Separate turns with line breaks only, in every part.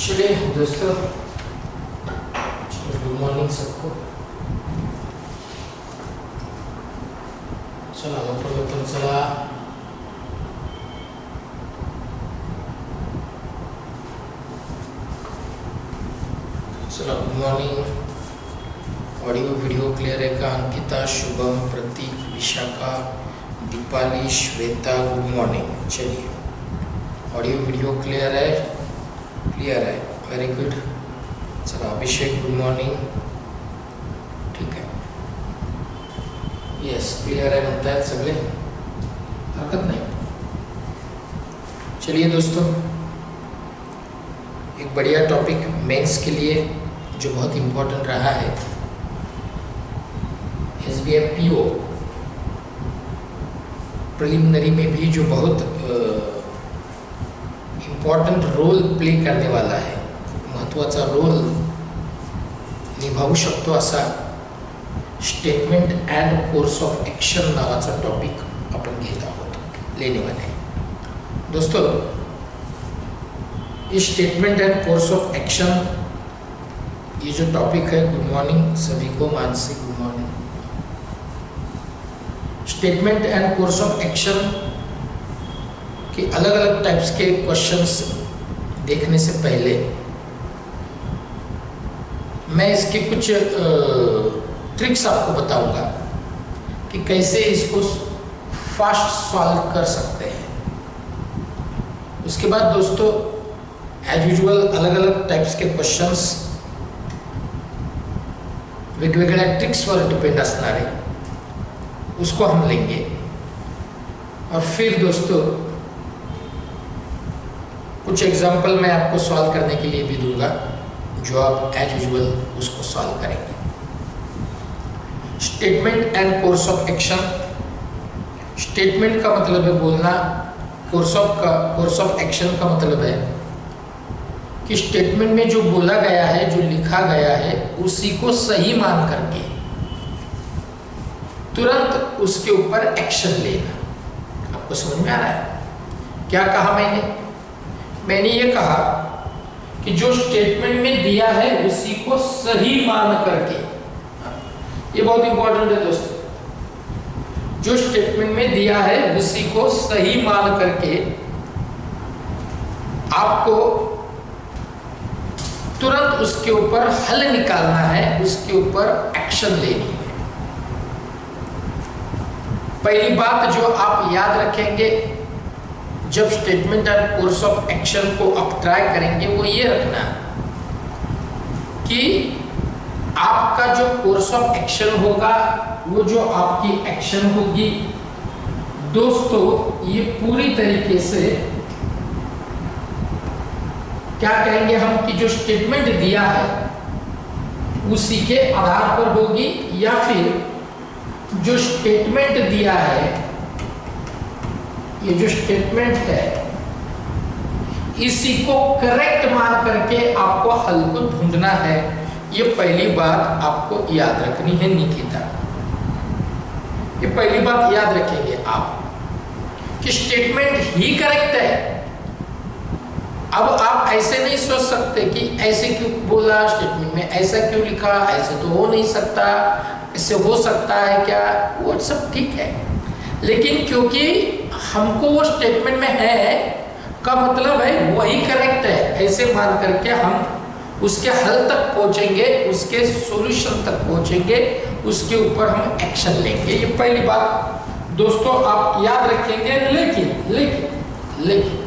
चलिए दोस्तों, good morning सबको। चला पण चला good morning. Audio video clear है का? अंकिता, शुभम, प्रतीक, विशाखा, दीपाली, श्वेता, गुड मॉर्निंग। चलिए, ऑडियो वीडियो क्लियर है? क्लियर है, वेरी गुड। चलो अभिषेक, गुड मॉर्निंग। ठीक है, यस क्लियर है, बनता है सगले, हरकत नहीं। चलिए दोस्तों, एक बढ़िया टॉपिक मेंस के लिए जो बहुत इम्पोर्टेंट रहा है, SBM PO प्रिलिमिनरी में भी जो बहुत इम्पॉर्टंट रोल प्ले करने वाला है, महत्त्वाचा रोल निभावू शकतो असा statement and course of action नावाचा टॉपिक आपण घेत आहोत, लेने वाले हैं। दोस्तों, इस statement and course of action ये जो टॉपिक है, गुड मॉर्निंग सभी को, Mansi good morning. Statement and course of action के अलग अलग टाइप्स के क्वेश्चंस देखने से पहले मैं इसके कुछ ट्रिक्स आपको बताऊंगा कि कैसे इसको फास्ट सॉल्व कर सकते हैं। उसके बाद दोस्तों, एज यूजुअल अलग अलग टाइप्स के क्वेश्चंस वेगवेगळ्या ट्रिक्सवर डिपेंड असणारे उसको हम लेंगे, और फिर दोस्तों कुछ एग्जाम्पल मैं आपको सॉल्व करने के लिए भी दूंगा, जो आप एज यूजुअल उसको सॉल्व करेंगे। Statement and course of action. Statement का मतलब है बोलना, कोर्स ऑफ एक्शन का मतलब है कि स्टेटमेंट में जो बोला गया है, जो लिखा गया है, उसी को सही मान करके तुरंत उसके ऊपर एक्शन लेना। आपको समझ में आ रहा है क्या कहा मैंने ये कहा कि जो स्टेटमेंट में दिया है उसी को सही मान करके, ये बहुत इंपॉर्टेंट है दोस्तों, जो स्टेटमेंट में दिया है उसी को सही मान करके आपको तुरंत उसके ऊपर हल निकालना है, उसके ऊपर एक्शन लेनी है। पहली बात जो आप याद रखेंगे जब statement and course of action को आप ट्राई करेंगे, वो ये रखना कि आपका जो कोर्स ऑफ एक्शन होगा, वो जो आपकी एक्शन होगी दोस्तों, ये पूरी तरीके से क्या कहेंगे हम कि जो स्टेटमेंट दिया है उसी के आधार पर होगी, या फिर जो स्टेटमेंट दिया है, ये जो स्टेटमेंट है, इसी को करेक्ट मान करके आपको हल को ढूंढना है। ये पहली बात आपको याद रखनी है निकिता, ये पहली बात याद रखेंगे आप कि स्टेटमेंट ही करेक्ट है। अब आप ऐसे नहीं सोच सकते कि ऐसे क्यों बोला, स्टेटमेंट में ऐसा क्यों लिखा, ऐसे तो हो नहीं सकता, इससे हो सकता है क्या, वो सब ठीक है, लेकिन क्योंकि हमको वो स्टेटमेंट में है का मतलब है वही करेक्ट है, ऐसे मान करके हम उसके हल तक पहुंचेंगे, उसके सॉल्यूशन तक पहुंचेंगे, उसके ऊपर हम एक्शन लेंगे। ये पहली बात दोस्तों आप याद रखेंगे। लेकिन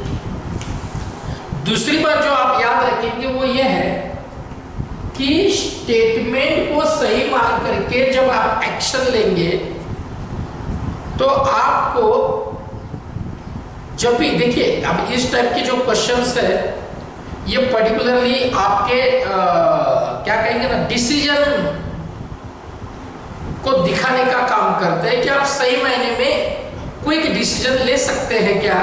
दूसरी बात जो आप याद रखेंगे वो ये है कि स्टेटमेंट को सही मान करके जब आप एक्शन लेंगे तो आपको जब भी देखिए, अब इस टाइप के जो क्वेश्चंस है ये पर्टिकुलरली आपके क्या कहेंगे ना, डिसीजन को दिखाने का काम करते हैं कि आप सही मायने में क्विक डिसीजन ले सकते हैं क्या।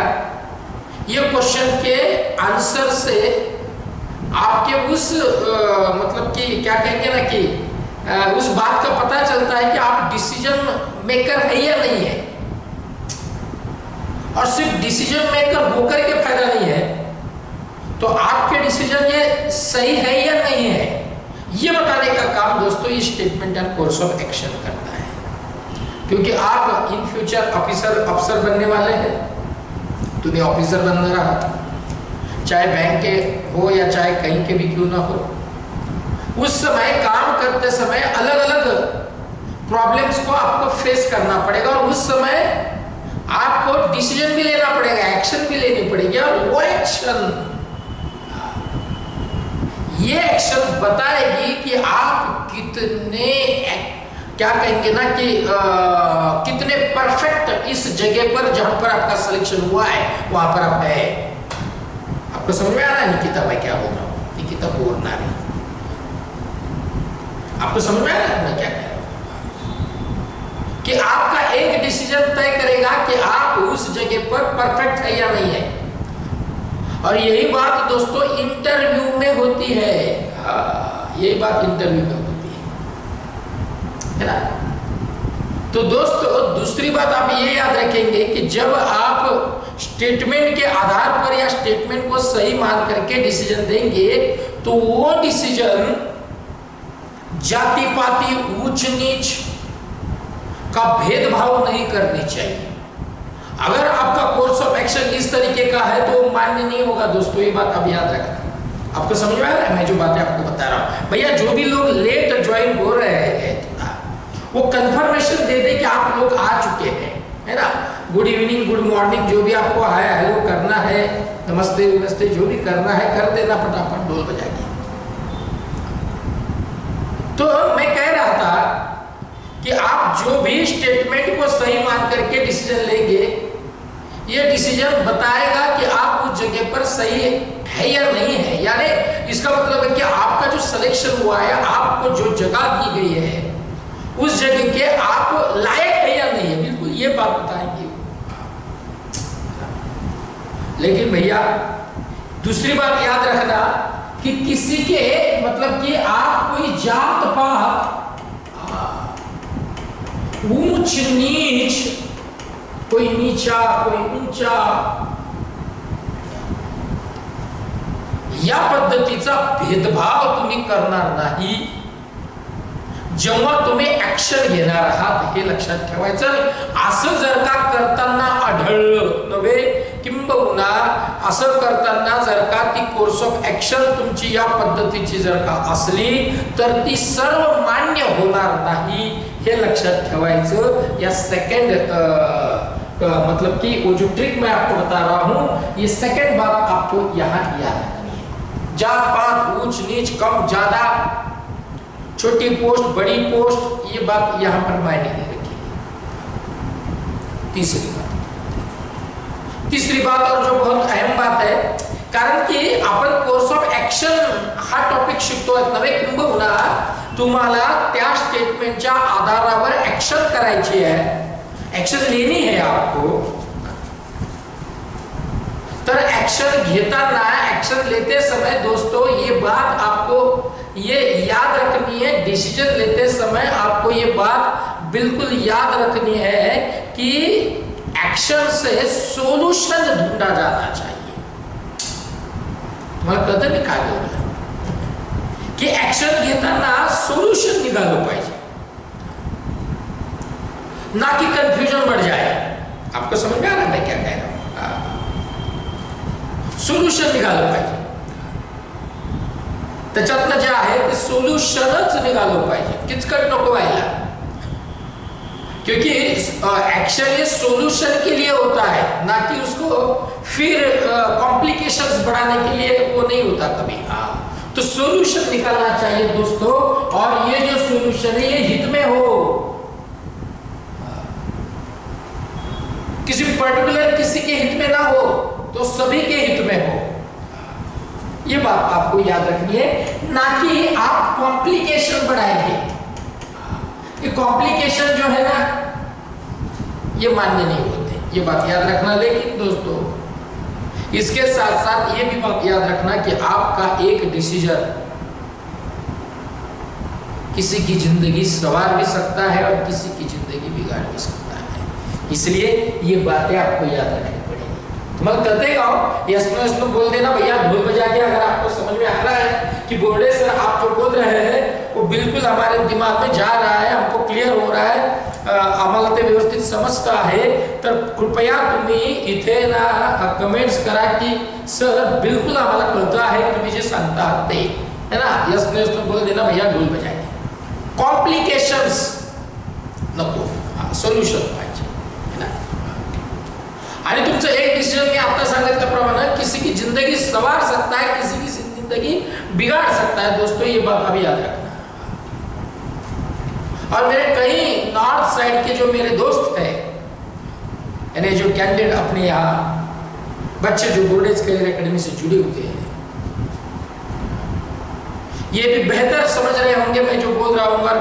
ये क्वेश्चन के आंसर से आपके उस मतलब कि क्या कहेंगे ना कि उस बात का पता चलता है कि आप डिसीजन मेकर है या नहीं है। और सिर्फ डिसीजन मेकर होकर के फायदा नहीं है, तो आपके डिसीजन ये सही है या नहीं है, ये बताने का काम दोस्तों ये statement and course of action करता है। क्योंकि आप इन फ्यूचर अफसर बनने वाले हैं, तुम्हें ऑफिसर बनना रहा, चाहे बैंक के हो या चाहे कहीं के भी क्यों ना हो, उस समय काम करते समय अलग अलग प्रॉब्लम्स को आपको फेस करना पड़ेगा और उस समय आपको डिसीजन भी लेना पड़ेगा, एक्शन भी लेनी पड़ेगी। और वो एक्शन, ये एक्शन बताएगी कि आप कितने, क्या कहेंगे ना कि कितने परफेक्ट इस जगह पर जहां पर आपका सिलेक्शन हुआ है वहां पर आप है। आपको समझ में आ रहा है निकिता मैं क्या बोल रहा हूँ? निकिता बोलना नहीं, आपको समझ में आ रहा है मैं क्या कह रहा हूँ? कि आपका एक डिसीजन तय करेगा कि आप उस जगह पर परफेक्ट है या नहीं है। और यही बात दोस्तों इंटरव्यू में होती है। यही बात इंटरव्यू में होती है ना। तो दोस्तों दूसरी बात आप ये याद रखेंगे कि जब आप स्टेटमेंट के आधार पर या स्टेटमेंट को सही मान करके डिसीजन देंगे तो वो डिसीजन जाति पाति ऊंच नीच का भेदभाव नहीं करनी चाहिए। अगर आपका कोर्स ऑफ एक्शन इस तरीके का है तो मान्य नहीं होगा दोस्तों, ये बात आप याद रखना। आपको समझ में आ रहा है मैं जो बातें आपको बता रहा हूं? भैया जो भी लोग लेट ज्वाइन हो रहे हैं वो कंफर्मेशन दे दे कि आप लोग आ चुके हैं, है ना। गुड इवनिंग, गुड मॉर्निंग, जो भी आपको हाय हेलो करना है, नमस्ते नमस्ते जो भी करना है कर देना फटाफट ढोल बजा के। तो मैं कह रहा था कि आप जो भी स्टेटमेंट को सही मान करके डिसीजन लेंगे, ये डिसीजन बताएगा कि आप उस जगह पर सही है या नहीं है। यानी इसका मतलब है कि आपका जो सिलेक्शन हुआ है, आपको जो जगह दी गई है उस जगह के आप लायक है या नहीं है, बिल्कुल ये बात बताएंगे। लेकिन भैया दूसरी बात याद रखना कि किसी के मतलब कि आप कोई जात पात, ऊंच नीच, कोई नीचा कोई ऊंचा, या पद्धतीचा भेदभाव तुम्ही करणार नाही जेव्हा तुम्ही ऍक्शन घेणार आहात, हे लक्षात ठेवायचं। असं जर का करताना आढळलं नव्हे, किंबहुना असं करताना जर का ती कोर्स ऑफ ऍक्शन तुमची या पद्धतीची जर का असली तर ती सर्व मान्य होणार नाही, हे लक्षात ठेवायचं। या सेकंड मतलब कि वो जो ट्रिक मैं आपको बता रहा हूं, ये सेकंड बात आपको यहां याद रखनी है। जात पात, ऊंच नीच, कम ज्यादा, छोटी पोस्ट बड़ी पोस्ट, ये बात यहां पर मायने नहीं रखेगी। तीसरी बात और जो बहुत अहम बात है, कारण की आपण कोर्स ऑफ ऍक्शन हा टॉपिक शिकतोय नव्हे, किंबहुना तुम्हाला त्या स्टेटमेंटच्या आधारावर ऍक्शन करायची है, एक्शन लेनी है आपको। तर एक्शन घेताना, एक्शन लेते समय दोस्तों ये बात आपको ये याद रखनी है, डिसीजन लेते समय आपको ये बात बिल्कुल याद रखनी है कि एक्शन से सोल्यूशन ढूंढा जाना चाहिए। तुम्हाला कळतं मी काय बोलतोय? की एक्शन घेताना सोल्यूशन निघालं पाहिजे, ना कि कंफ्यूजन बढ़ जाए। आपको समझ में आ रहा है मैं क्या कह रहा हूं? सोल्यूशन निघालं पाहिजे, त्याच्यातलं जे आहे ते सोल्यूशनच निघालं पाहिजे, किचकट नको व्हायला। क्योंकि एक्शन ये सोल्यूशन के लिए होता है, ना कि उसको फिर कॉम्प्लिकेशंस बढ़ाने के लिए वो नहीं होता कभी। तो सोल्यूशन निकालना चाहिए दोस्तों, और ये जो सोल्यूशन है ये हित में हो, किसी पर्टिकुलर किसी के हित में ना हो तो सभी के हित में हो। ये बात आपको याद रखनी है, ना कि आप कॉम्प्लिकेशन बढ़ाएंगे। ये कॉम्प्लिकेशन जो है ना ये मान्य नहीं होते, ये बात याद रखना। लेकिन दोस्तों इसके साथ साथ ये भी बात याद रखना कि आपका एक डिसीजन किसी की जिंदगी संवार भी सकता है और किसी की जिंदगी बिगाड़ भी सकता है। इसलिए ये बातें आपको याद रखनी पड़ेगी। मतलब करते का हो यस नो बोल देना भैया, ढोल बजा के। अगर आपको समझ में आ रहा है कि बोर्डे सर आप जो बोल रहे हैं वो बिल्कुल हमारे दिमाग में जा रहा है, हमको क्लिअर हो रहा है, आम्हाला ते व्यवस्थित समजता आहे, तर कृपया तुम्ही इथे ना कमेंट्स करा की सर बिल्कुल आम्हाला कळतं आहे की तुम्ही जे सांगता आहात ते, है ना। यस नो बोल देना भैया, ढोल बजा के। कॉम्प्लिकेशंस नको, सोल्यूशन पाहिजे, है ना। आणि तुमचं एक डिसीजन मी आता सांगितल्याप्रमाणे किसी की जिंदगी संवार सकता है, किसी की जिंदगी बिगाड़ सकता है दोस्तों, ये बात अभी याद रखना। और मेरे कई नॉर्थ साइड के जो मेरे दोस्त हैं, यानी जो कैंडिडेट अपने यहाँ बच्चे जो बोर्डेज करियर एकेडमी से जुड़े हुए हैं, ये भी बेहतर समझ रहे होंगे मैं जो बोल रहा हूँ। और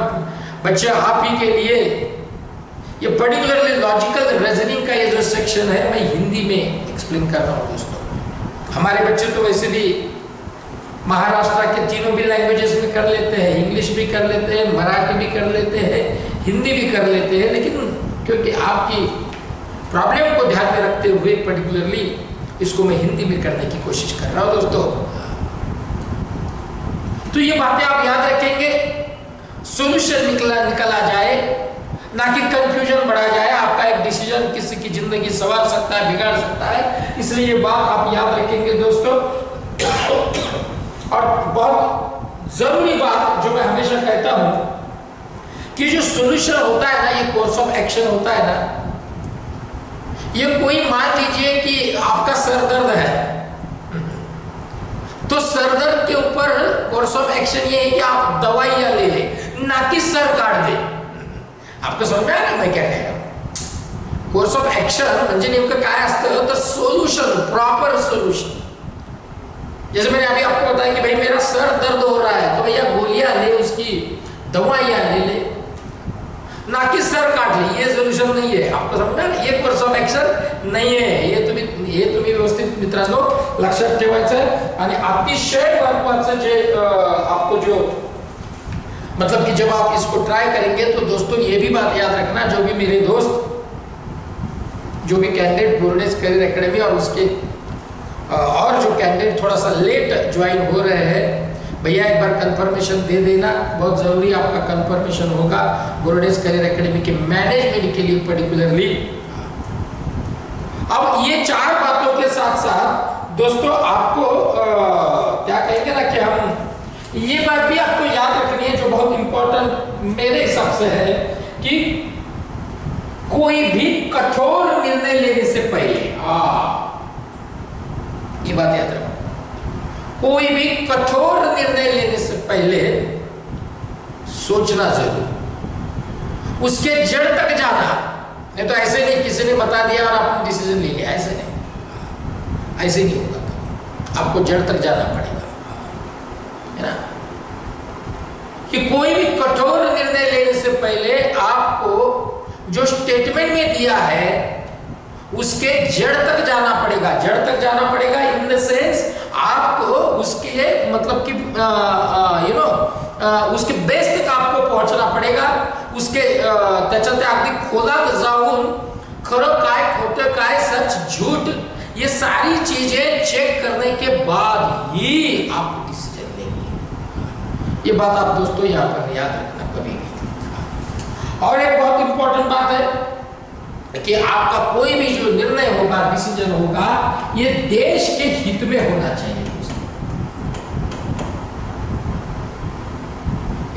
बच्चे आप ही के लिए ये पर्टिकुलरली लॉजिकल रीजनिंग का ये जो सेक्शन है मैं हिंदी में एक्सप्लेन कर रहा हूँ दोस्तों। हमारे बच्चे तो वैसे भी महाराष्ट्र के तीनों भी लैंग्वेजेस में कर लेते हैं, इंग्लिश भी कर लेते हैं, मराठी भी कर लेते हैं, हिंदी भी कर लेते हैं, लेकिन क्योंकि आपकी प्रॉब्लम को ध्यान में रखते हुए पर्टिकुलरली इसको मैं हिंदी में करने की कोशिश कर रहा हूँ दोस्तों। तो ये बातें आप याद रखेंगे, सॉल्यूशन निकला जाए, ना कि कंफ्यूजन बढ़ा जाए। आपका एक डिसीजन किसी की जिंदगी संवार सकता है, बिगाड़ सकता है, इसलिए ये बात आप याद रखेंगे दोस्तों। और बहुत जरूरी बात जो मैं हमेशा कहता हूं कि जो सॉल्यूशन होता है ना, ये कोर्स ऑफ एक्शन होता है ना, ये कोई मान लीजिए कि आपका सर दर्द है, तो सर दर्द के ऊपर कोर्स ऑफ एक्शन ये है कि आप दवाइयां ले लें, ना कि सर काट दें। आपको समझ में आ रहा है मैं क्या कह रहा हूं? कोर्स ऑफ एक्शन म्हणजे नेमकं काय असतं, तर सोल्यूशन, प्रॉपर सोल्यूशन। जैसे मैंने अभी आपको बताया कि भाई मेरा सर दर्द हो रहा है, तो भैया गोलियां ले, उसकी दवाइयां ले, ना कि सर काट ले। ये सोल्यूशन नहीं है, आपको समझ में आ रहा है? ये कोर्स ऑफ एक्शन नहीं है। ये तुम्ही व्यवस्थित मित्रांनो लक्षात ठेवायचं आहे। आणि अतिशय महत्त्वाचं जे आपको जो मतलब कि जब आप इसको ट्राई करेंगे तो दोस्तों ये भी बात याद रखना, जो भी मेरे दोस्त जो भी कैंडिडेट बोर्डेज करियर एकेडमी और उसके और जो कैंडिडेट थोड़ा सा लेट ज्वाइन हो रहे हैं, भैया एक बार कंफर्मेशन दे देना, बहुत जरूरी आपका कंफर्मेशन होगा बोर्डेज करियर एकेडमी के मैनेजमेंट के लिए पर्टिकुलरली। अब ये चार बातों के साथ साथ दोस्तों आपको क्या कहेंगे ना कि हम ये बात भी आपको याद रखनी है जो बहुत इंपॉर्टेंट मेरे हिसाब से है कि कोई भी कठोर निर्णय लेने से पहले, ये बात याद रखो, कोई भी कठोर निर्णय लेने से पहले सोचना जरूर, उसके जड़ तक जाना। नहीं तो ऐसे नहीं किसी ने बता दिया और आपने डिसीजन ले लिया, ऐसे नहीं, ऐसे नहीं होगा। आपको जड़ तक जाना पड़ेगा, है ना। कि कोई भी कठोर निर्णय लेने से पहले आपको जो स्टेटमेंट में दिया है उसके जड़ तक जाना पड़ेगा। जड़ तक जाना पड़ेगा इन द सेंस आपको उसके मतलब कि उसके बेस तक आपको पहुंचना पड़ेगा। उसके त्याच्यात अगदी खोलात जाऊन खरं काय, खोटं काय, सच झूठ, ये सारी चीजें चेक करने के बाद ही आप डिसीजन लेंगे। ये बात आप दोस्तों यहाँ पर याद रखना कभी भी। और एक बहुत इंपॉर्टेंट बात है कि आपका कोई भी जो निर्णय होगा, डिसीजन होगा, ये देश के हित में होना चाहिए।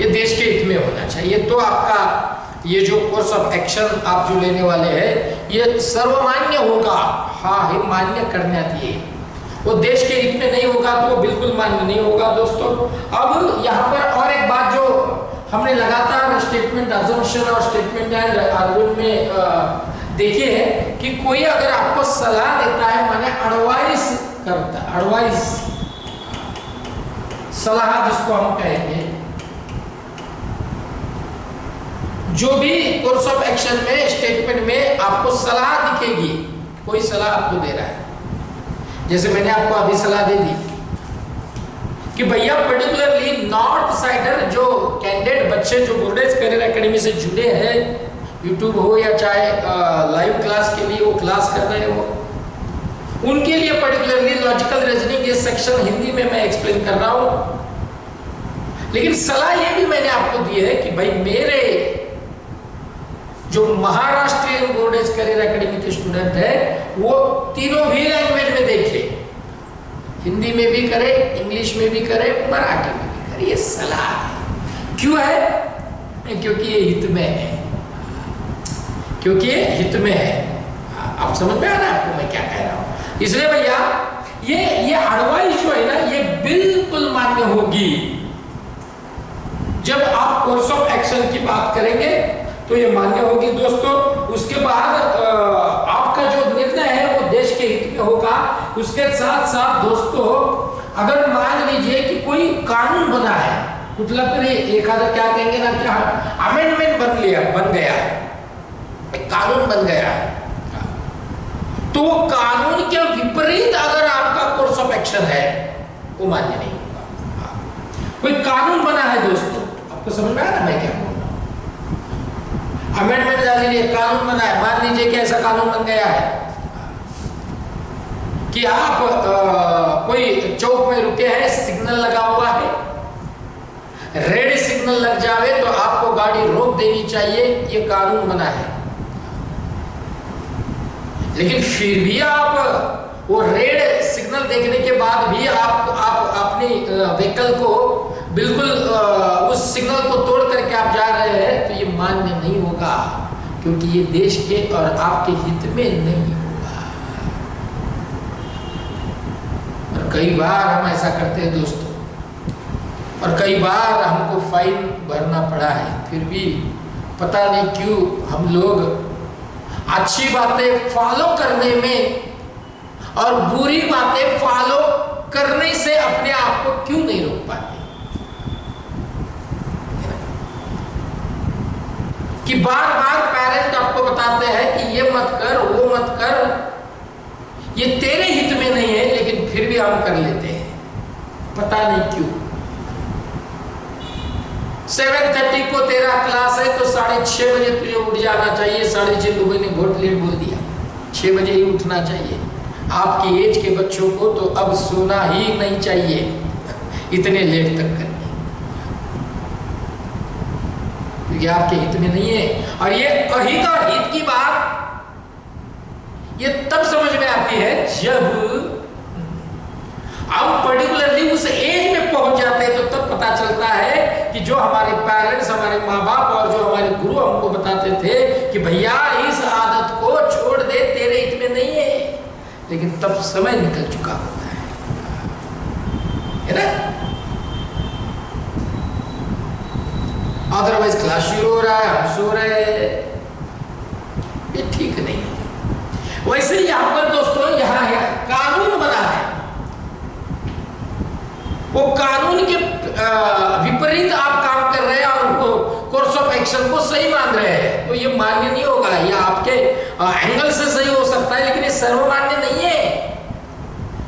ये देश के हित में होना चाहिए। तो आपका ये जो कोर्स ऑफ एक्शन आप जो लेने वाले हैं ये सर्वमान्य होगा। हाँ, ये मान्य करण्यात येईल। वो देश के हित में नहीं होगा तो वो बिल्कुल मान्य नहीं होगा दोस्तों। अब यहाँ पर और एक बात जो हमने लगातार स्टेटमेंट अजम्पशन और स्टेटमेंट एंड आर्गुमेंट में देखी है कि कोई अगर आपको सलाह देता है, माने एडवाइस करता है, एडवाइस सलाह जिसको हम कहेंगे, जो भी कोर्स ऑफ एक्शन में स्टेटमेंट में आपको सलाह दिखेगी, कोई सलाह आपको दे रहा है, जैसे मैंने आपको अभी सलाह दे दी कि भैया पर्टिकुलरली नॉर्थ साइडर जो कैंडिडेट बच्चे जो बोर्डेज करियर एकेडमी से जुड़े हैं, यूट्यूब हो या चाहे लाइव क्लास के लिए वो क्लास कर रहे हो, उनके लिए पर्टिकुलरली लॉजिकल रीजनिंग ये सेक्शन हिंदी में मैं एक्सप्लेन कर रहा हूं। लेकिन सलाह ये भी मैंने आपको दी है कि भाई मेरे जो महाराष्ट्रियन बोर्डेज करियर एकेडमी के स्टूडेंट है वो तीनों भी लैंग्वेज में देखे, हिंदी में भी करे, इंग्लिश में भी करे, मराठी में भी करे। ये सलाह है। क्यों है? क्योंकि ये हित में है, क्योंकि ये हित में है। आप समझ में आ रहा है आपको मैं क्या कह रहा हूं? इसलिए भैया ये एडवाइस जो है ना ये बिल्कुल मान्य होगी। जब आप कोर्स ऑफ एक्शन की बात करेंगे तो ये मान्य होगी दोस्तों। उसके बाद आपका जो निर्णय है वो देश के हित में होगा। उसके साथ साथ दोस्तों अगर मान लीजिए कि कोई कानून बना है, मतलब एक आधा क्या कहेंगे ना, क्या अमेंडमेंट बन गया है, एक कानून बन गया है, तो वो कानून के विपरीत अगर आपका कोर्स ऑफ एक्शन है वो मान्य नहीं होगा। कोई कानून बना है दोस्तों, आपको समझ में आया ना मैं क्या बोल रहा हूं? अमेंडमेंट डालने लिए कानून बना है, मान लीजिए कि ऐसा कानून बन गया है कि आप कोई चौक में रुके हैं, सिग्नल लगा हुआ है, रेड सिग्नल लग जावे तो आपको गाड़ी रोक देनी चाहिए, ये कानून बना है। लेकिन फिर भी आप वो रेड सिग्नल देखने के बाद भी आप अपनी व्हीकल को बिल्कुल उस सिग्नल को तोड़ करके आप जा रहे हैं, तो ये मान्य नहीं होगा, क्योंकि ये देश के और आपके हित में नहीं होगा। और कई बार हम ऐसा करते हैं दोस्तों, और कई बार हमको फाइन भरना पड़ा है, फिर भी पता नहीं क्यों हम लोग अच्छी बातें फॉलो करने में और बुरी बातें फॉलो करने से अपने आप को क्यों नहीं रोक पाते? कि बार बार पेरेंट आपको बताते हैं कि ये मत कर, वो मत कर, ये तेरे हित में नहीं है, लेकिन फिर भी हम कर लेते हैं, पता नहीं क्यों। 7:30 को तेरा क्लास है तो 6:30 बजे तुझे उठ जाना चाहिए। 6:30 लोगों ने बहुत लेट बोल दिया, 6 बजे ही उठना चाहिए। आपकी एज के बच्चों को तो अब सोना ही नहीं चाहिए इतने लेट तक करके, क्योंकि आपके हित में नहीं है। और ये अहित और हित की बात ये तब समझ में आती है जब हम पर्टिकुलरली उस एज में पहुंच जाते हैं, तो तब पता चलता है कि जो हमारे पेरेंट्स, हमारे माँ बाप और जो हमारे गुरु हमको बताते थे कि भैया इस आदत को छोड़ दे, तेरे हित में नहीं है, लेकिन तब समय निकल चुका होता है ना। अदरवाइज क्लास शुरू हो रहा है, हम सो रहे हैं, ये ठीक नहीं है। वैसे ही यहां पर दोस्तों यहां है कानून बना है, वो कानून के विपरीत आप काम कर रहे हैं और वो कोर्स ऑफ एक्शन को सही मान रहे हैं, तो ये मान्य नहीं होगा। या आपके एंगल से सही हो सकता है, लेकिन ये सर्वमान्य नहीं है।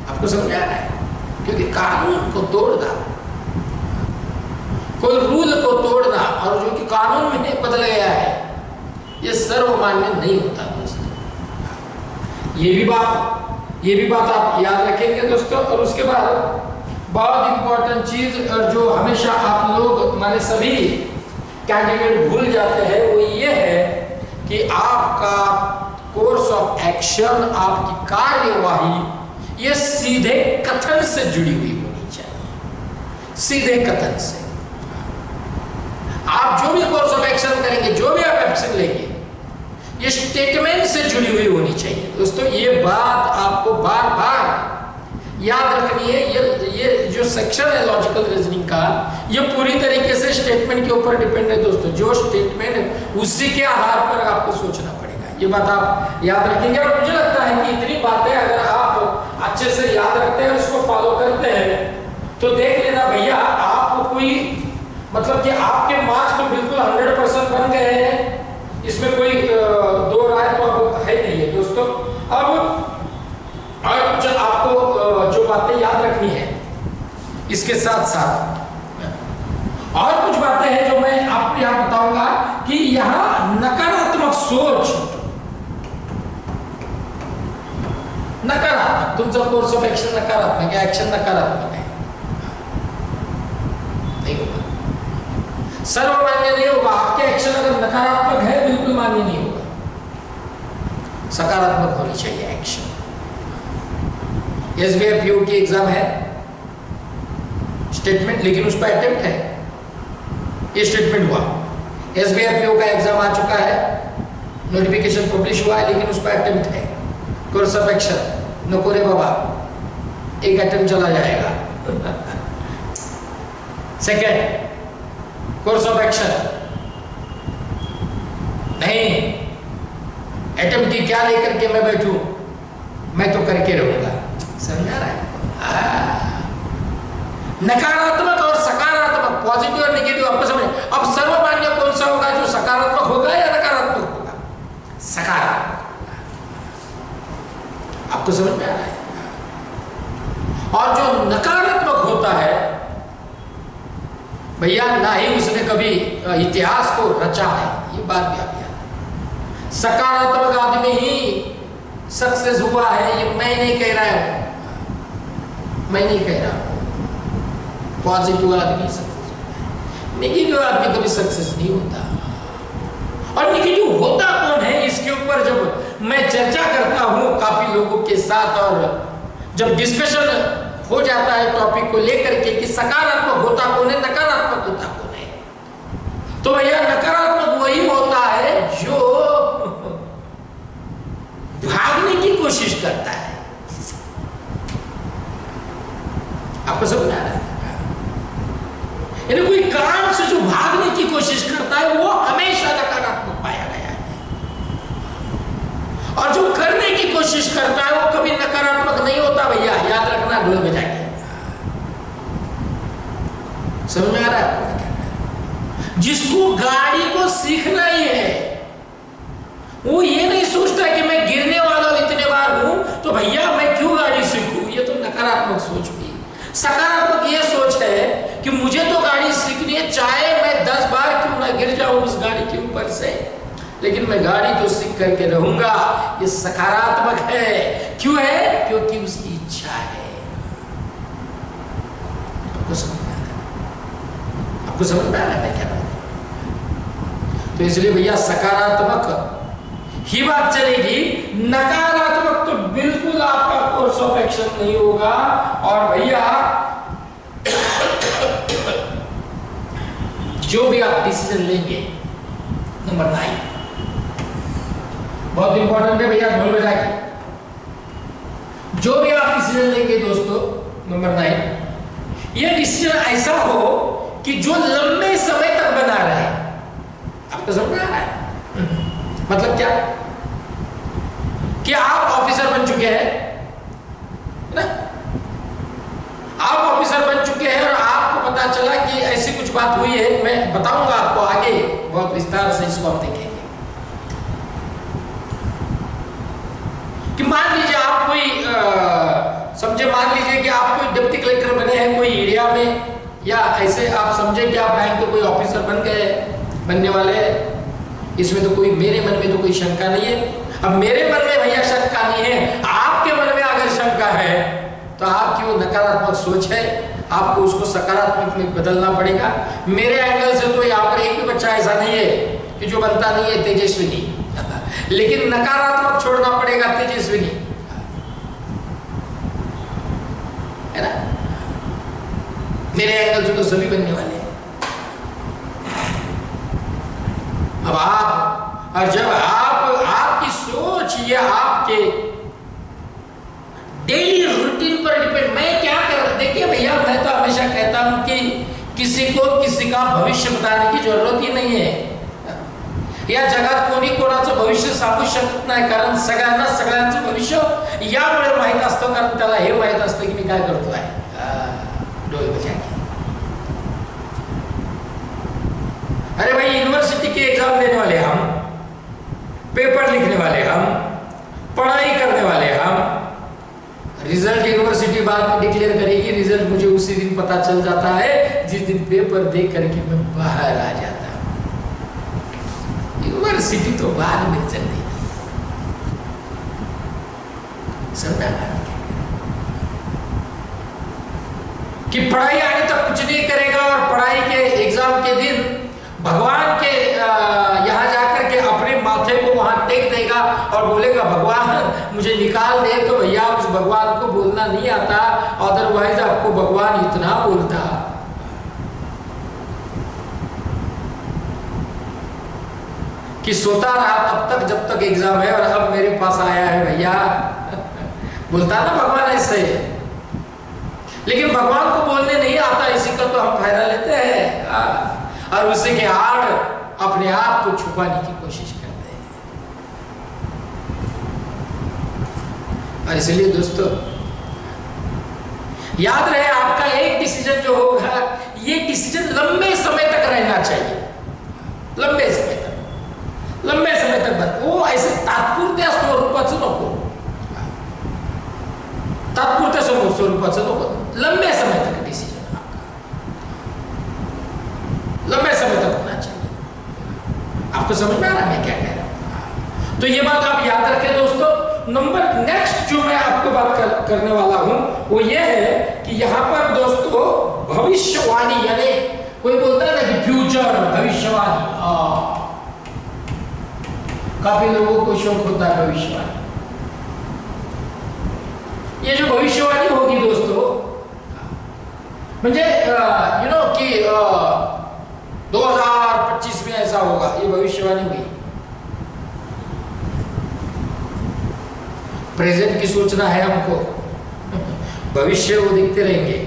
आपको समझ आ रहा है? क्योंकि कानून को तोड़ना, कोई रूल को तोड़ना और जो कि कानून में बदल गया है, ये सर्वमान्य नहीं होता दोस्तों। ये भी बात आप याद रखेंगे दोस्तों। और उसके बाद बहुत इंपॉर्टेंट चीज और जो हमेशा आप लोग माने सभी कैंडिडेट भूल जाते हैं, वो ये है कि आपका कोर्स ऑफ एक्शन, आपकी कार्यवाही ये सीधे कथन से जुड़ी हुई होनी चाहिए। सीधे कथन से आप जो भी कोर्स ऑफ एक्शन करेंगे, जो भी आप एक्शन लेंगे, ये स्टेटमेंट से जुड़ी हुई होनी चाहिए दोस्तों। ये बात आपको बार बार याद रखनी है। ये जो सेक्शन है लॉजिकल रीजनिंग का, ये पूरी तरीके से स्टेटमेंट के ऊपर डिपेंड है दोस्तों। जो स्टेटमेंट उसी के आधार पर आपको सोचना पड़ेगा, ये बात आप याद रखेंगे। और मुझे लगता है कि इतनी बातें अगर आप अच्छे से याद रखते हैं और इसको फॉलो करते हैं, तो देख लेना भैया आपको कोई मतलब कि आपके मार्क्स तो बिल्कुल 100% बन गए हैं, इसमें कोई दो राय तो अब है नहीं है दोस्तों। अब जो आपको जो बातें याद रखनी है, इसके साथ साथ और कुछ बातें हैं जो मैं आपको यहां बताऊंगा कि यहां नकारात्मक सोच, नकारात्मक तुमचा कोर्स ऑफ एक्शन नकारात्मक है, एक्शन नकारात्मक है, नहीं होगा, सर्वमान्य नहीं होगा। आपके एक्शन अगर नकारात्मक है बिल्कुल मान्य नहीं होगा, सकारात्मक होनी चाहिए एक्शन। एसबीआई पीओ की एग्जाम है, स्टेटमेंट, लेकिन उसका अटेम्प्ट है, ये स्टेटमेंट हुआ। एसबीआई पीओ का एग्जाम आ चुका है, नोटिफिकेशन पब्लिश हुआ है, लेकिन उसका अटेम्प्ट है। कोर्स ऑफ एक्शन नको रे बाबा, एक अटेम्प्ट चला जाएगा। सेकेंड, कोर्स ऑफ एक्शन नहीं, अटेम्प्ट की क्या लेकर के मैं बैठूं, मैं तो करके रहूंगा। समझा रहा है? नकारात्मक और सकारात्मक, पॉजिटिव और नेगेटिव आपको समझ। अब सर्वमान्य कौन सा होगा, जो सकारात्मक होगा या नकारात्मक होगा? सकारात्मक। आपको समझ में आ रहा है? और जो नकारात्मक होता है भैया, ना ही उसने कभी इतिहास को रचा है, ये बात भी आप याद। सकारात्मक आदमी ही सक्सेस हुआ है, ये मैं नहीं कह रहा हूं, मैं नहीं कह रहा हूं। पॉजिटिव आदमी सक्सेस होता है, नेगेटिव आदमी कभी सक्सेस नहीं होता। और नेगेटिव होता कौन है, इसके ऊपर जब मैं चर्चा करता हूं काफी लोगों के साथ, और जब डिस्कशन हो जाता है टॉपिक को लेकर के कि सकारात्मक होता कौन है, नकारात्मक होता कौन है, तो भैया नकारात्मक वही होता है जो भागने की कोशिश करता है। आपको समझ आ रहा है? यानी कोई काम से जो भागने की कोशिश करता है वो हमेशा नकारात्मक पाया गया है, और जो करने की कोशिश करता है वो कभी नकारात्मक नहीं होता। भैया याद रखना, ढोल बजा के। समझ में आ रहा है? जिसको गाड़ी को सीखना ही है, वो ये नहीं सोचता कि मैं गिरने वाला इतने बार हूं तो भैया मैं क्यों गाड़ी सीखूं, ये तो नकारात्मक सोच हुई। सकारात्मक ये सोच है कि मुझे तो गाड़ी सीखनी है, चाहे मैं 10 बार क्यों ना गिर जाऊं उस गाड़ी के ऊपर से, लेकिन मैं गाड़ी तो सीख करके रहूंगा। ये सकारात्मक है। क्यों है? क्योंकि उसकी इच्छा है। आपको समझ में आ रहा है? आपको समझ में आ रहा है क्या बात? तो इसलिए भैया सकारात्मक ही बात चलेगी, नकारात्मक तो बिल्कुल आपका कोर्स ऑफ एक्शन नहीं होगा। और भैया जो भी आप डिसीजन लेंगे, नंबर 9 बहुत इंपॉर्टेंट है भैया, ढोल बजा के। जो भी आप डिसीजन लेंगे दोस्तों, नंबर 9, यह डिसीजन ऐसा हो कि जो लंबे समय तक बना रहे। आपको समझ में आ रहा है? मतलब क्या कि आप ऑफिसर बन चुके हैं ना, आप ऑफिसर बन चुके हैं और आपको पता चला कि ऐसी कुछ बात हुई है, मैं बताऊंगा आपको आगे बहुत विस्तार से, इसको हम देखेंगे। कि मान लीजिए आप कोई समझे, मान लीजिए कि आप कोई डिप्टी कलेक्टर बने हैं कोई एरिया में, या ऐसे आप समझे कि आप बैंक के कोई ऑफिसर बन गए, बनने वाले हैं। इसमें तो कोई, मेरे मन में तो कोई शंका नहीं है। अब मेरे मन में भैया शंका नहीं है, आपके मन में अगर शंका है तो आपकी वो नकारात्मक सोच है, आपको उसको सकारात्मक में बदलना पड़ेगा। मेरे एंगल से तो यहाँ पर एक भी बच्चा ऐसा नहीं है कि जो बनता नहीं है तेजस्विनी, लेकिन नकारात्मक छोड़ना पड़ेगा तेजस्विनी, है ना? मेरे एंगल से तो सभी बनने वाले हैं। अब आप, और जब आपकी सोच या आपके डेली रूटीन पर डिपेंड, मैं क्या कर, देखिए भैया मैं तो हमेशा कहता हूं कि किसी को किसी का भविष्य बताने की जरूरत ही नहीं है। या जगात कोणी कोणाचं भविष्य सांगू शकत नाही, कारण सगळ्यांना सगळ्यांचं भविष्य यामुळे माहित असतं, कारण त्याला हे माहित असतं की मी काय करतोय। डोळे बजाके, अरे भाई यूनिवर्सिटी की एग्जाम देने वाले हम, पेपर लिखने वाले हम, पढ़ाई करने वाले हम, रिजल्ट यूनिवर्सिटी बाद में डिक्लेयर करेगी, रिजल्ट मुझे उसी दिन पता चल जाता है जिस दिन पेपर देख करके मैं बाहर आ जाता हूं। यूनिवर्सिटी तो बाद में चल देगी, समझा? कि पढ़ाई आने तक कुछ नहीं करेगा और पढ़ाई के एग्जाम के दिन भगवान के यहाँ जाकर के अपने माथे को वहां टेक देगा और बोलेगा भगवान मुझे निकाल दे, तो भैया उस भगवान को बोलना नहीं आता, अदरवाइज आपको भगवान इतना बोलता कि सोता रहा तब तक जब तक एग्जाम है और अब मेरे पास आया है भैया। बोलता ना भगवान ऐसे, लेकिन भगवान को बोलने नहीं आता, इसी का तो हम फायदा लेते हैं और उसी के आड़ अपने आप को छुपाने की कोशिश करते हैं। और इसलिए दोस्तों याद रहे, आपका एक डिसीजन जो होगा, ये डिसीजन लंबे समय तक रहना चाहिए, लंबे समय तक वो ऐसे तात्पुरत्या स्वरूपाचं नको, तात्पुरत्या स्वरूपाचं नको, लंबे समय तक डिसीजन आपका लंबे समय तक होना चाहिए। आपको समझ में आ रहा है मैं क्या कह रहा हूं? तो ये बात आप याद रखें दोस्तों। नंबर नेक्स्ट जो मैं आपको बात करने वाला हूं वो ये है कि यहां पर दोस्तों भविष्यवाणी, यानी कोई बोलता है ना कि फ्यूचर भविष्यवाणी, काफी लोगों को शौक होता है भविष्यवाणी। ये जो भविष्यवाणी होगी दोस्तों, मुझे कि 2025 में ऐसा होगा, ये भविष्यवाणी हुई। प्रेजेंट की सोचना है हमको, भविष्य वो देखते रहेंगे।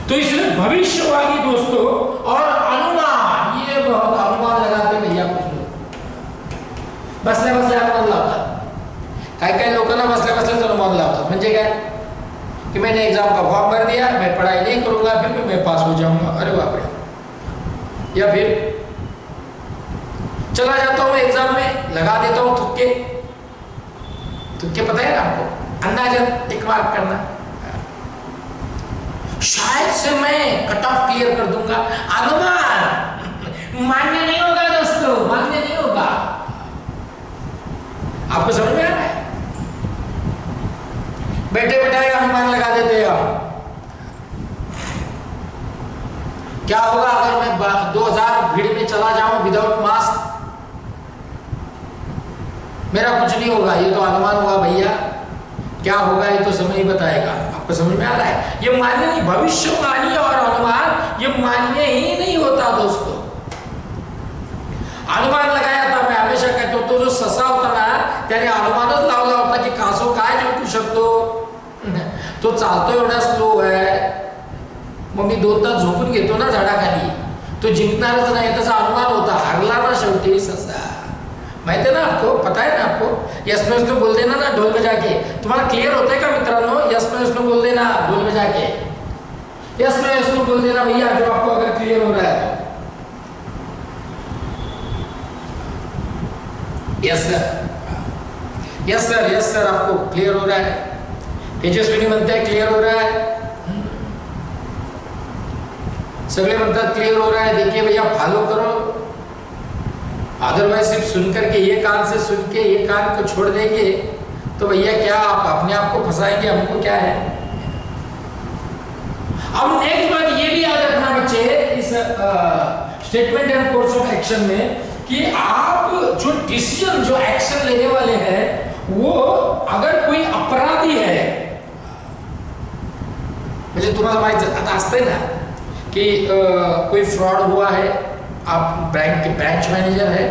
तो इसलिए भविष्यवाणी दोस्तों और अनुमान, ये बहुत अनुमान लगाते भैया कुछ लोग बसल्या बसल्या अनुमान लावतात। काय लोकांना बसल्या बसल्याच अनुमान लावतात, म्हणजे काय कि मैंने एग्जाम का फॉर्म भर दिया, मैं पढ़ाई नहीं करूंगा, फिर भी मैं पास हो जाऊंगा, अरे बाप रे। या फिर चला जाता हूं एग्जाम में, लगा देता हूं तुक्के, पता है ना आपको, अंदाजा टिक मार्क करना, शायद से मैं कट ऑफ क्लियर कर दूंगा। अनुमान मान्य नहीं होगा दोस्तों, मान्य नहीं होगा। आपको समझ में आ रहा है? बैठे बैठाए अनुमान लगा देते हैं आप। क्या होगा अगर मैं 2000 भीड़ में चला जाऊं विदाउट मास्क? मेरा कुछ नहीं होगा, ये तो अनुमान हुआ भैया। क्या होगा ये तो समय ही बताएगा। आपको समझ में आ रहा है? ये मान्य नहीं, भविष्यवाणी और अनुमान ये मान्य ही नहीं होता दोस्तों। अनुमान लगाया था, मैं हमेशा कहता हूं, तो जो ससा होता ना त्याने अनुमानच लावला होता की कासव काय जिंकू शकतो, तो चालतो एवढा स्लो आहे, मग मी 2 तास झोपून घेतो ना झाडाखाली, तो जिंकणारच नाही, त्याचा अनुमान होता, हारला ना शेवटी ससा। माहिती है ना आपको, पता है ना आपको? यस में उसने बोल देना ना ढोल बजा के। तुम्हाला क्लियर होतंय का मित्रांनो? यस में उसने बोल देना ढोल बजा के, यस में उसने बोल देना भैया, जो आपको अगर क्लियर हो रहा है तो। Yes sir, yes sir, yes sir, आपको क्लियर हो रहा है? तेजस्विनी म्हणते हैं क्लियर हो रहा है, सगळे म्हणतात क्लियर हो रहा है। देखिए भैया फॉलो करो, अदरवाइज सिर्फ सुनकर के ये कान से सुन के ये कान को छोड़ देंगे तो भैया क्या आप अपने आप को फंसाएंगे, हमको क्या है। अब नेक्स्ट बात ये भी याद रखना बच्चे इस statement and course of action में कि आप जो डिसीजन, जो एक्शन लेने वाले हैं, वो अगर कोई अपराधी है, म्हणजे तुम्हाला माहिती आता असते ना कि कोई फ्रॉड हुआ है, आप बैंक के ब्रांच मैनेजर है,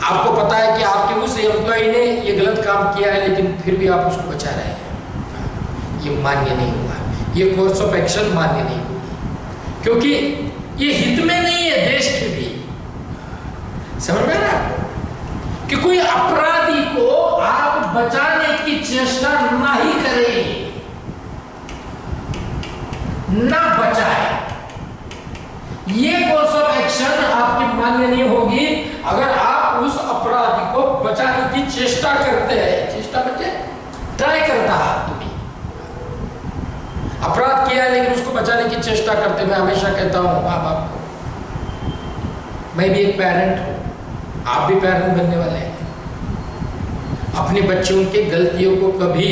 आपको पता है कि आपके उस एम्प्लॉय ने ये गलत काम किया है, लेकिन फिर भी आप उसको बचा रहे हैं, ये मान्य नहीं हुआ, ये कोर्स ऑफ एक्शन मान्य नहीं होगी, क्योंकि ये हित में नहीं है देश के भी। समझ में आ रहा है आपको? कि कोई अपराधी को आप बचाने की चेष्टा नहीं करें, ना बचाए, ये कोर्स ऑफ एक्शन आपकी मान्य नहीं होगी अगर आप उस अपराधी को बचाने की चेष्टा करते हैं। चेष्टा बच्चे ट्राई करता है, तुम्हें अपराध किया है लेकिन उसको बचाने की चेष्टा करते। मैं हमेशा कहता हूं माँ बाप को, मैं भी एक पेरेंट हूं, आप भी पेरेंट बनने वाले हैं। अपने बच्चों के गलतियों को कभी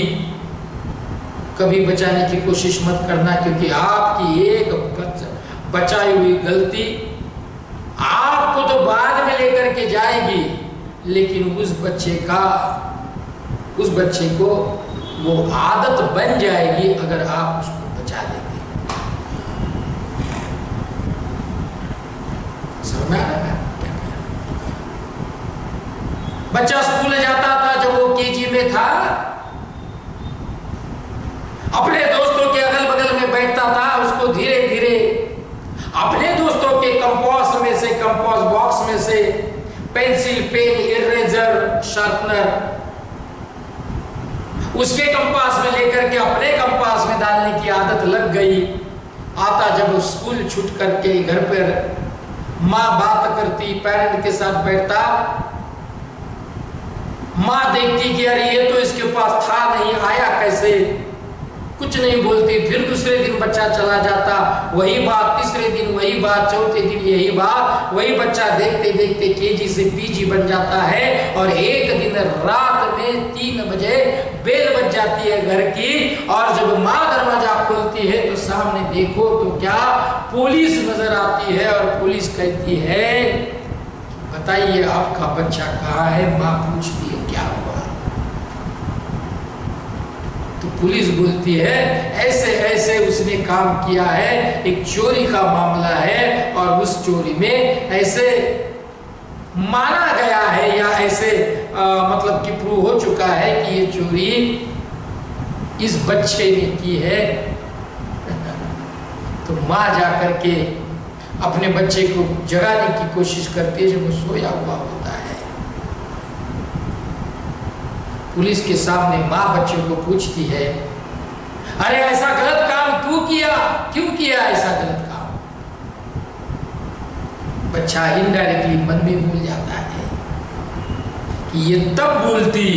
कभी बचाने की कोशिश मत करना, क्योंकि आपकी एक बचाई हुई गलती आपको तो बाद में लेकर के जाएगी, लेकिन उस बच्चे को वो आदत बन जाएगी अगर आप उसको बचा देंगे। समझ में आ रहा है? बच्चा स्कूल जाता था, जब वो केजी में था, अपने दोस्तों के अगल बगल में बैठता था, उसको धीरे धीरे अपने दोस्तों के कंपास में से, कंपास बॉक्स में से पेंसिल, पेन, इरेजर, शार्पनर उसके कंपास में लेकर के अपने कंपास में डालने की आदत लग गई। आता जब स्कूल छूट करके घर पर माँ बात करती, पेरेंट के साथ बैठता, माँ देखती कि अरे ये तो इसके पास था नहीं, आया कैसे, कुछ नहीं बोलती। फिर दूसरे दिन बच्चा चला जाता, वही बात, तीसरे दिन वही बात, चौथे दिन यही बात, वही बच्चा देखते देखते केजी से पीजी बन जाता है। और एक दिन रात में 3 बजे बेल बज जाती है घर की, और जब माँ दरवाजा खोलती है तो सामने देखो तो क्या, पुलिस नजर आती है। और पुलिस कहती है बताइए आपका बच्चा कहाँ है? माँ पूछती है क्या हुआ? तो पुलिस बोलती है ऐसे ऐसे उसने काम किया है, एक चोरी का मामला है, और उस चोरी में ऐसे माना गया है या ऐसे मतलब कि प्रूव हो चुका है कि ये चोरी इस बच्चे ने की है। तो माँ जाकर के अपने बच्चे को जगाने की कोशिश करती है जब वो सोया हुआ होता है। पुलिस के सामने माँ बच्चे को पूछती है अरे ऐसा गलत काम तू किया, क्यों किया ऐसा गलत काम? बच्चा इनडायरेक्टली मन में भूल जाता है कि ये तब बोलती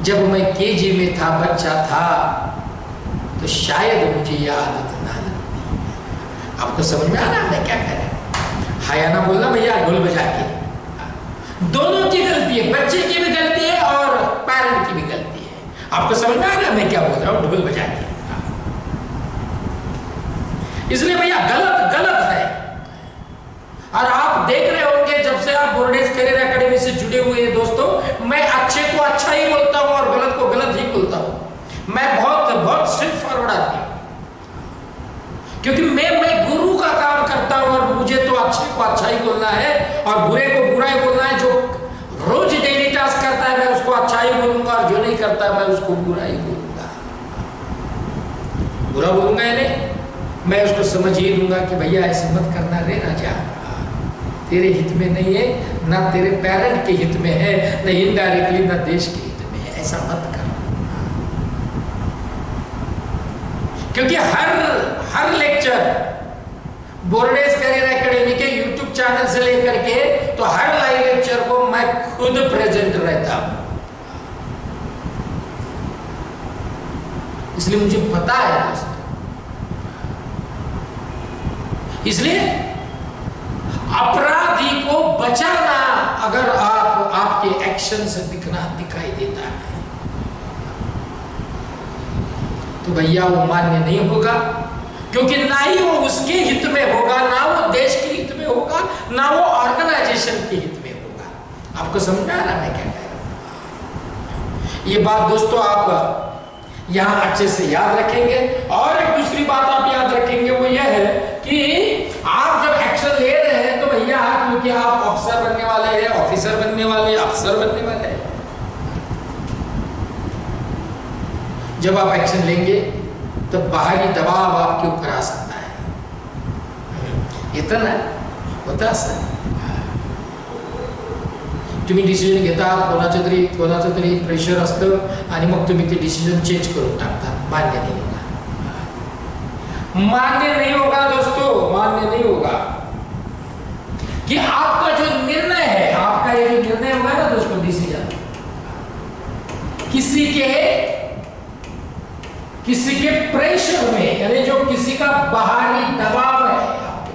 जब मैं केजी में था, बच्चा था, तो शायद मुझे यह आदत ना लगती। आपको समझ में आ रहा है मैं क्या कह रहा हूं? हाया ना बोलना भैया ढोल बजा के। दोनों की गलती है, बच्चे की भी गलती है और पेरेंट की भी गलती है। आपको समझ में आ रहा है मैं क्या बोल रहा हूं? ढोल बजा के। इसलिए भैया गलत गलत है। और आप देख रहे होंगे जब से आप बोर्डेज करियर एकेडमी से जुड़े हुए हैं दोस्तों, मैं अच्छे को अच्छा ही बोलता हूं और गलत को गलत ही बोलता हूं। मैं बहुत स्ट्रेट फॉरवर्ड आदमी हूं, क्योंकि मैं गुरु का काम करता हूं और मुझे तो अच्छे को अच्छा ही बोलना है और बुरे को बुरा ही बोलना है। जो रोज डेली टास्क करता है मैं उसको अच्छा ही बोलूंगा, और जो नहीं करता है मैं उसको बुरा ही बोलूंगा। बुरा बोलूंगा या नहीं, मैं उसको समझ ही दूंगा कि भैया ऐसे मत करना रे राजा, तेरे हित में नहीं है, ना तेरे पेरेंट के हित में है, न इनडायरेक्टली ना देश के हित में है, ऐसा मत कर। क्योंकि हर लेक्चर बोर्डेज करियर एकेडमी के यूट्यूब चैनल से लेकर के तो हर लाइव लेक्चर को मैं खुद प्रेजेंट रहता हूं, इसलिए मुझे पता है दोस्तों। इसलिए अपराधी को बचाना अगर आपके एक्शन से दिखाई देता है तो भैया वो मान्य नहीं होगा, क्योंकि ना ही वो उसके हित में होगा, ना वो देश के हित में होगा, ना वो ऑर्गेनाइजेशन के हित में होगा। आपको समझ में आ रहा है मैं क्या कह रहा हूं? ये बात दोस्तों आप यहां अच्छे से याद रखेंगे। और एक दूसरी बात आप याद रखेंगे वो यह है कि आप जब एक्शन ले रहे हैं तो भैया क्योंकि आप ऑफिसर बनने वाले हैं, ऑफिसर बनने वाले, अफसर बनने वाले हैं, जब आप एक्शन लेंगे तो बाहरी दबाव आपके ऊपर आ सकता है, इतना होता सर। तुम्ही डिसिजन घेतात कोणाचं तरी प्रेशर असतं आणि मग तुम्ही ते डिसिजन चेंज करून टाकतात, मान्य नहीं होगा, मान्य नहीं होगा दोस्तों, मान्य नहीं होगा। कि आपका जो निर्णय है, आपका ये जो निर्णय होगा ना दोस्तों, डिसीजन किसी के प्रेशर में, यानी जो किसी का बाहरी दबाव है आपके,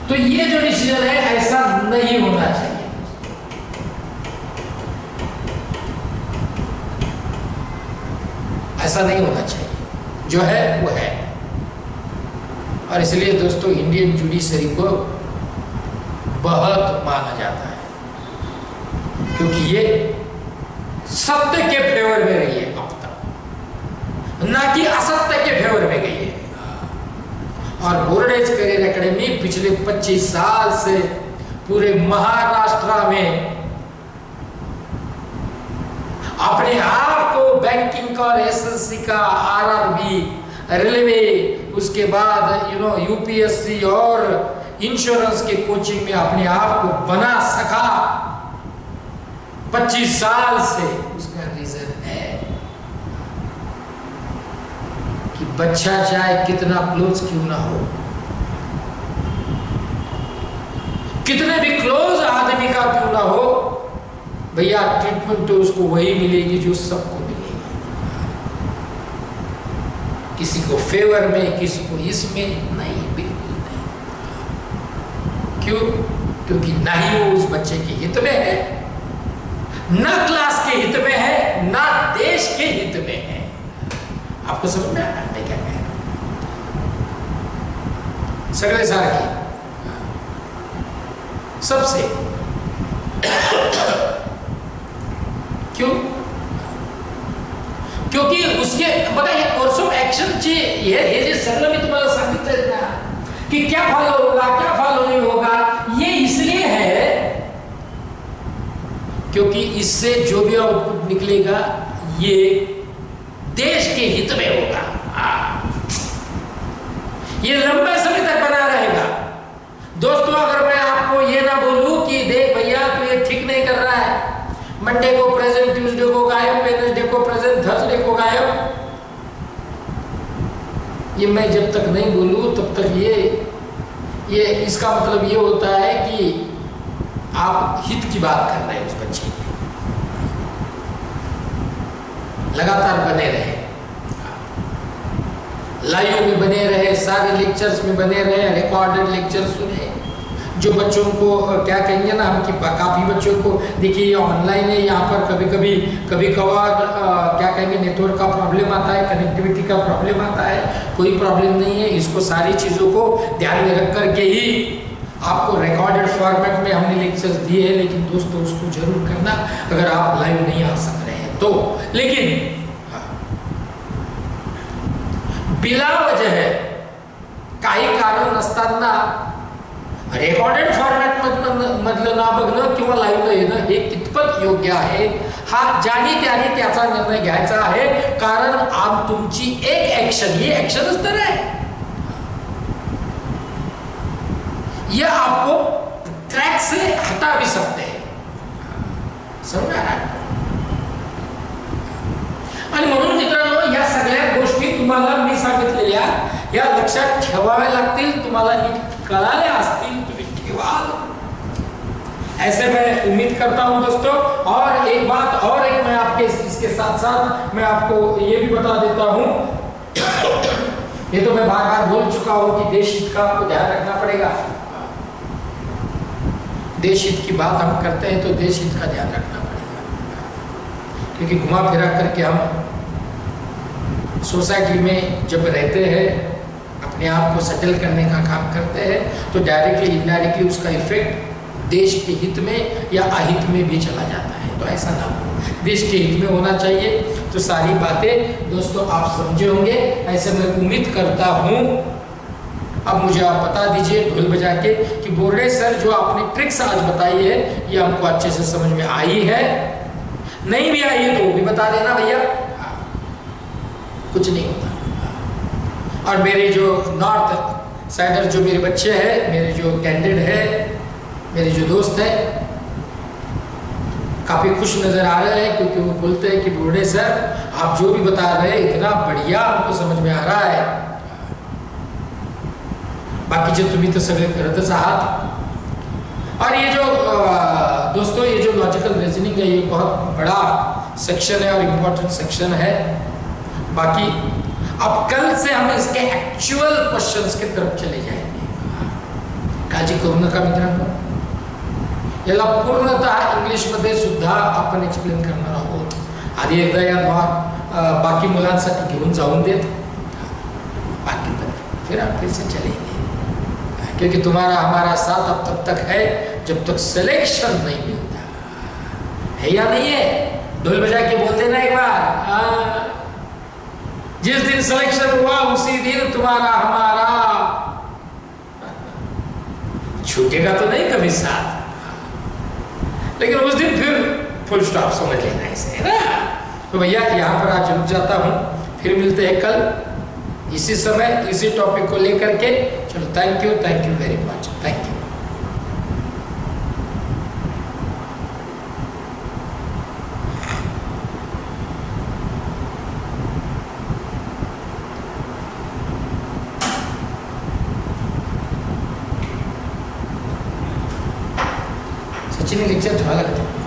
तो ये जो डिसीजन है ऐसा नहीं होना चाहिए। ऐसा नहीं होना चाहिए, जो है वो है। और इसलिए दोस्तों इंडियन जुडिशरी को बहुत माना जाता है, क्योंकि ये सत्य के फेवर में रही है अब तक, ना कि असत्य के फेवर में गई है। और बोर्डेज करियर एकेडमी पिछले 25 साल से पूरे महाराष्ट्र में अपने आप को बैंकिंग का और एसएससी का, आरआरबी, रेलवे, उसके बाद यूपीएससी और इंश्योरेंस के कोचिंग में अपने आप को बना सका 25 साल से। उसका रीजन है कि बच्चा चाहे कितना क्लोज क्यों ना हो, कितने भी क्लोज आदमी का क्यों ना हो, भैया ट्रीटमेंट तो उसको वही मिलेगी जो सबको मिलेगी। किसी को फेवर में, किसी को इसमें नहीं, बिल्कुल नहीं। क्यों? क्योंकि ना ही वो उस बच्चे के हित में है, ना क्लास के हित में है, ना देश के हित में है। आपको समझ में आ रहा है मैं क्या कह रहा हूं? सगले सार की सबसे क्यों? क्योंकि उसके बघा हे कोर्स ऑफ ऍक्शन चे हे जे सगळं मी तुम्हाला सांगितलं ना कि क्या फॉलो होगा, क्या फॉलो नहीं होगा, ये इसलिए है क्योंकि इससे जो भी आउटपुट निकलेगा ये देश के हित में होगा। ये लंबे समय तक बना रहेगा। दोस्तों अगर मैं आपको ये ना बोलूं कि देख भैया तू ये ठीक नहीं कर रहा है, मंडे को प्रेजेंट, ट्यूसडे को गायब, वेडनेसडे को प्रेजेंट, थर्सडे को गायब, ये मैं जब तक नहीं बोलूं तब तक ये इसका मतलब ये होता है कि आप हित की बात कर रहे हैं उस बच्चे की। लगातार बने रहे, लाइव में बने रहे, सारे लेक्चर्स में बने रहे, रिकॉर्डेड लेक्चर सुने। जो बच्चों को क्या कहेंगे ना हम कि काफ़ी बच्चों को देखिए ये ऑनलाइन है, यहाँ पर कभी कभार क्या कहेंगे नेटवर्क का प्रॉब्लम आता है, कनेक्टिविटी का प्रॉब्लम आता है। कोई प्रॉब्लम नहीं है, इसको सारी चीज़ों को ध्यान में रख करके ही आपको रिकॉर्डेड फॉर्मेट में हमने लेक्चर्स दिए हैं। लेकिन दोस्तों उसको जरूर करना अगर आप लाइव नहीं आ सक रहे हैं तो। लेकिन बिला वजह काही कारण नसताना रेकॉर्डेड फॉर्मॅट मधलं ना बघणं किंवा लाईव्ह येणं हे कितपत योग्य आहे हा ज्याने त्याने त्याचा निर्णय घ्यायचा आहे। कारण तुमची एक ऍक्शन, ये ऍक्शनच तर है, ये आपको ट्रैक से हटा भी सकते हैं। समझ आ रहा है? आणि म्हणून मित्रांनो या सगळ्या गोष्टी तुम्हाला मी सांगितलेल्या या लक्षात ठेवाव्या लागतील, तुम्हाला नीट कळाल्या असतील, तुम्ही ठेवाल ऐसे मैं उम्मीद करता हूं दोस्तों। और एक बात और एक मैं आपके इसके साथ साथ मैं आपको ये भी बता देता हूं, ये तो मैं बार बार बोल चुका हूं कि देश हित का आपको ध्यान रखना पड़ेगा। देश हित की बात हम करते हैं तो देश हित का ध्यान रखना पड़ेगा, क्योंकि घुमा फिरा करके हम सोसाइटी में जब रहते हैं, अपने आप को सेटल करने का काम करते हैं, तो डायरेक्टली इनडायरेक्टली उसका इफेक्ट देश के हित में या अहित में भी चला जाता है। तो ऐसा ना हो, देश के हित में होना चाहिए। तो सारी बातें दोस्तों आप समझे होंगे, ऐसे मैं उम्मीद करता हूँ। अब मुझे आप बता दीजिए ढोल बजा के कि बोर्डे सर जो आपने ट्रिक्स आज बताई है ये हमको अच्छे से समझ में आई है, नहीं भी आई है तो वो भी बता देना भैया, कुछ नहीं होता। और मेरे जो नॉर्थ साइडर जो मेरे बच्चे हैं, मेरे जो कैंडिडेट है, मेरे जो दोस्त है, काफ़ी खुश नज़र आ रहे हैं, क्योंकि वो बोलते हैं कि बोर्डे सर आप जो भी बता रहे हैं इतना बढ़िया हमको समझ में आ रहा है, बाकीचे तुम्ही तर सगळे करतच आहात। और ये जो दोस्तों ये जो लॉजिकल रीजनिंग है ये बहुत बड़ा सेक्शन है और इम्पोर्टेंट सेक्शन है। बाकी अब कल से हम इसके एक्चुअल क्वेश्चंस की तरफ चले जाएंगे, काळजी करू नका मित्रांनो। याला पूर्णतः इंग्लिश मध्ये सुद्धा आपण एक्सप्लेन करणार आहोत। आधी एकदा या बाकी मुलांसाठी घेऊन जाऊन देत, बाकी फिर आप फिर से चलेंगे, क्योंकि तुम्हारा हमारा साथ अब तब तक है जब तक सिलेक्शन नहीं मिलता है, या नहीं है? ढोल बजा के बोल देना एक बार, जिस दिन सिलेक्शन हुआ उसी दिन तुम्हारा हमारा छूटेगा तो नहीं कभी साथ, लेकिन उस दिन फिर फुल स्टॉप समझ लेना इसे, है ना? तो भैया यहाँ पर आज रुक जाता हूँ, फिर मिलते हैं कल इसी समय इसी टॉपिक को लेकर के। चलो, thank you very much, thank you. Sachin ने लेक्चर थोड़ा लगता है।